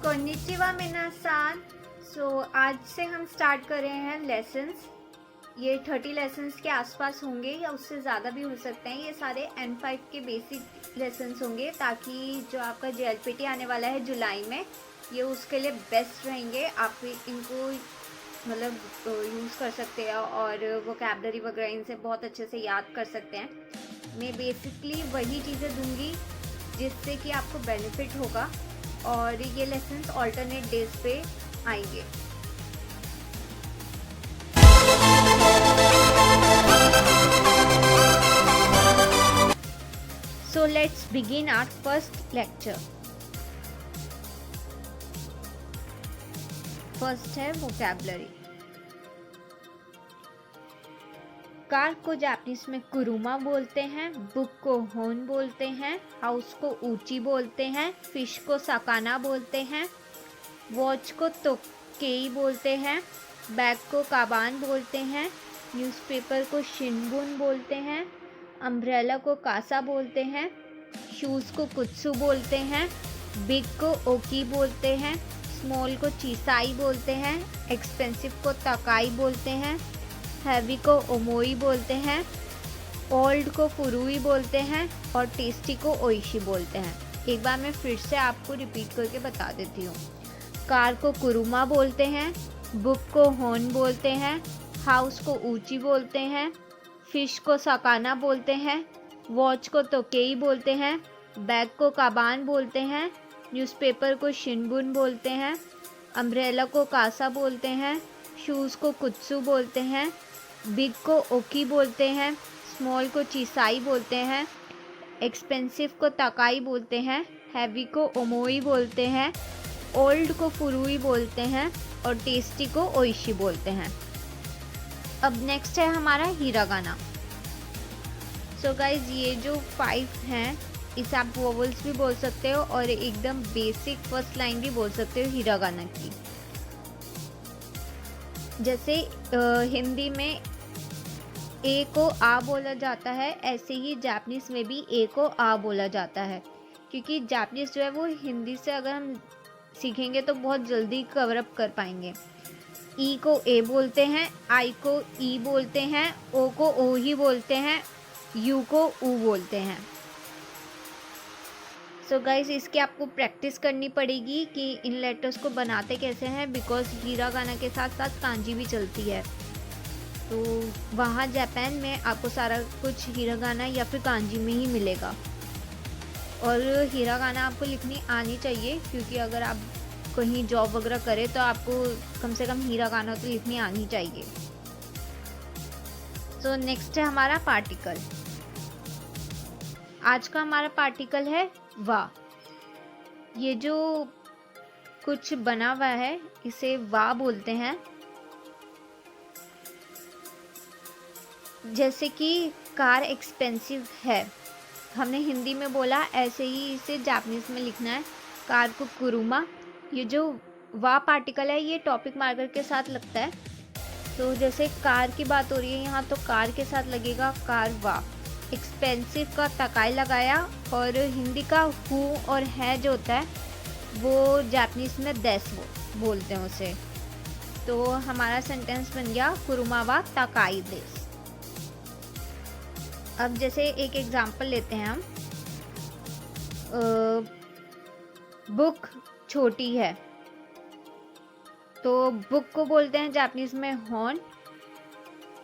कोन्निचिवा मिनासान। आज से हम स्टार्ट कर रहे हैं लेसन्स। ये 30 लेसन्स के आसपास होंगे या उससे ज़्यादा भी हो सकते हैं। ये सारे N5 के बेसिक लेसन्स होंगे ताकि जो आपका JLPT आने वाला है जुलाई में, ये उसके लिए बेस्ट रहेंगे। आप इनको मतलब यूज़ कर सकते हैं और वोकैबलरी वगैरह इनसे बहुत अच्छे से याद कर सकते हैं। मैं बेसिकली वही चीज़ें दूंगी जिससे कि आपको बेनिफिट होगा और ये लेसन्स ऑल्टरनेट डेज पे आएंगे। So let's begin our first lecture. First है वोकैबलरी। कार को जापानीज में कुरुमा बोलते हैं, बुक को होन बोलते हैं, हाउस को ऊंची बोलते हैं, फिश को सकाना बोलते हैं, वॉच को तोकेई बोलते हैं, बैग को काबान बोलते हैं, न्यूज़पेपर को शिनबुन बोलते हैं, अम्ब्रेला को कासा बोलते हैं, शूज़ को कुत्सु बोलते हैं, बिग को ओकी बोलते हैं, स्मॉल को चीसाई बोलते हैं, एक्सपेंसिव को तकाई बोलते हैं, हैवी को ओमोई बोलते हैं, ओल्ड को फुरुई बोलते हैं और टेस्टी को ओइशी बोलते हैं। एक बार मैं फिर से आपको रिपीट करके बता देती हूँ। कार को कुरुमा बोलते हैं, बुक को होन बोलते हैं, हाउस को ऊंची बोलते हैं, फिश को सकाना बोलते हैं, वॉच को तोकेई बोलते हैं, बैग को काबान बोलते हैं, न्यूज़पेपर को शिनबुन बोलते हैं, अम्ब्रेला को कासा बोलते हैं, शूज़ को कुत्सु बोलते हैं, बिग को ओकी बोलते हैं, स्मॉल को चीसाई बोलते हैं, एक्सपेंसिव को तकाई बोलते हैं, हैवी को ओमोई बोलते हैं, ओल्ड को फुरुई बोलते हैं और टेस्टी को ओइशी बोलते हैं। अब नेक्स्ट है हमारा हिरागाना। सो गाइज, ये जो 5 हैं इसे आप वोवल्स भी बोल सकते हो और एकदम बेसिक फर्स्ट लाइन भी बोल सकते हो हिरागाना की। जैसे हिंदी में ए को आ बोला जाता है, ऐसे ही जापानीज में भी ए को आ बोला जाता है, क्योंकि जापानीज जो है वो हिंदी से अगर हम सीखेंगे तो बहुत जल्दी कवर अप कर पाएंगे। ई को ए बोलते हैं, आई को ई बोलते हैं, ओ को ओ ही बोलते हैं, यू को ऊ बोलते हैं। सो गाइज, इसकी आपको प्रैक्टिस करनी पड़ेगी कि इन लेटर्स को बनाते कैसे हैं, बिकॉज हिरागाना के साथ साथ कांजी भी चलती है। तो वहाँ जापान में आपको सारा कुछ हिरागाना या फिर कांजी में ही मिलेगा। और हिरागाना आपको लिखनी आनी चाहिए, क्योंकि अगर आप कहीं जॉब वगैरह करें तो आपको कम से कम हिरागाना तो लिखनी आनी चाहिए। सो नेक्स्ट है हमारा पार्टिकल। आज का हमारा पार्टिकल है वा। ये जो कुछ बना हुआ है इसे वा बोलते हैं। जैसे कि कार एक्सपेंसिव है, हमने हिंदी में बोला, ऐसे ही इसे जापानीज में लिखना है, कार को कुरुमा। ये जो वा पार्टिकल है ये टॉपिक मार्कर के साथ लगता है। तो जैसे कार की बात हो रही है यहाँ, तो कार के साथ लगेगा कार वा। एक्सपेंसिव का तकाई लगाया और हिंदी का हु और है जो होता है वो जापानीज में देस बोलते हैं उसे। तो हमारा सेंटेंस बन गया कुरुमा वा तकाई देस। अब जैसे एक एग्जांपल लेते हैं हम, बुक छोटी है तो बुक को बोलते हैं जापानीज में होन।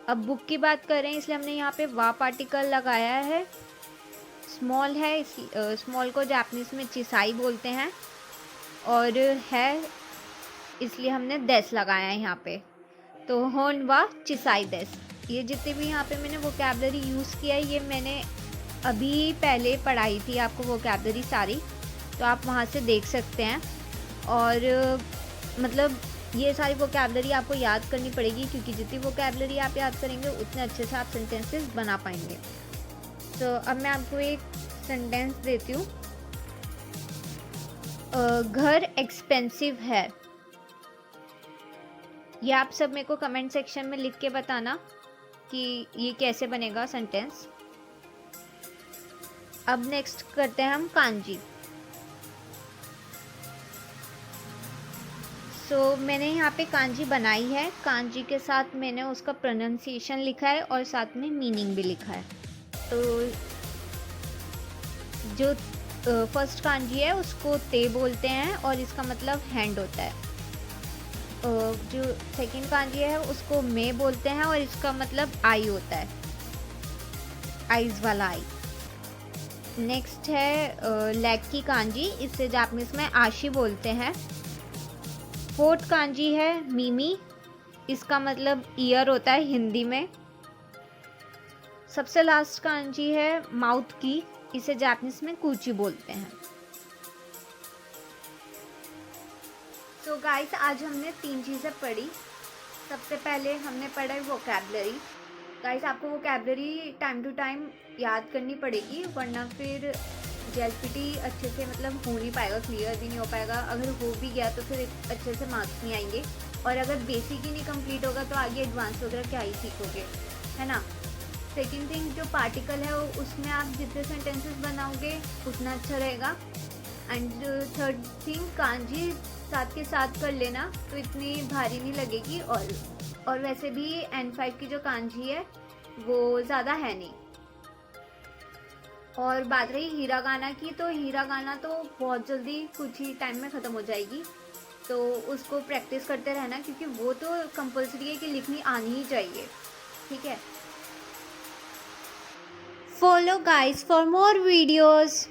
अब बुक की बात कर रहे हैं इसलिए हमने यहाँ पे वा पार्टिकल लगाया है। स्मॉल है, स्मॉल को जापानीज में चिसाई बोलते हैं और है इसलिए हमने देस लगाया है यहाँ पे। तो होन वा चिसाई देस। ये जितने भी यहाँ पे मैंने वोकैबलरी यूज़ किया है ये मैंने अभी पहले पढ़ाई थी आपको वोकैबलरी सारी, तो आप वहाँ से देख सकते हैं। और मतलब ये सारी वोकैबलरी आपको याद करनी पड़ेगी, क्योंकि जितनी वोकैबलरी आप याद करेंगे उतने अच्छे से आप सेंटेंसेस बना पाएंगे। तो अब मैं आपको एक सेंटेंस देती हूँ। घर एक्सपेंसिव है। ये आप सब मेरे को कमेंट सेक्शन में लिख के बताना कि ये कैसे बनेगा सेंटेंस। अब नेक्स्ट करते हैं हम कांजी। मैंने यहाँ पे कांजी बनाई है, कांजी के साथ मैंने उसका प्रोनाउंसिएशन लिखा है और साथ में मीनिंग भी लिखा है। तो जो फर्स्ट कांजी है उसको ते बोलते हैं और इसका मतलब हैंड होता है। जो सेकंड कांजी है उसको मे बोलते हैं और इसका मतलब आई होता है, आइज वाला आई। नेक्स्ट है लेग की कांजी, इसे जापानीज में आशी बोलते हैं। फोर्थ कांजी है मीमी, इसका मतलब ईयर होता है हिंदी में। सबसे लास्ट कांजी है माउथ की, इसे जापानीज में कूची बोलते हैं। तो गाइस आज हमने 3 चीज़ें पढ़ी। सबसे पहले हमने पढ़ा वोकैबलरी। गाइस आपको वोकैबलरी टाइम टू टाइम याद करनी पड़ेगी, वरना फिर जेएलपीटी अच्छे से मतलब हो नहीं पाएगा, क्लियर भी नहीं हो पाएगा। अगर हो भी गया तो फिर अच्छे से मार्क्स नहीं आएंगे, और अगर बेसिक ही नहीं कंप्लीट होगा तो आगे एडवांस वगैरह क्या ही सीखोगे, है ना। सेकेंड थिंग, जो पार्टिकल है उसमें आप जितने सेंटेंसेस बनाओगे उतना अच्छा रहेगा। एंड थर्ड थिंग, कांजी साथ के साथ कर लेना तो इतनी भारी नहीं लगेगी, और वैसे भी N5 की जो कांजी है वो ज़्यादा है नहीं। और बात रही हीरागाना की, तो हीरागाना तो बहुत जल्दी कुछ ही टाइम में ख़त्म हो जाएगी, तो उसको प्रैक्टिस करते रहना, क्योंकि वो तो कंपलसरी है कि लिखनी आनी ही चाहिए, ठीक है। Follow guys for more videos.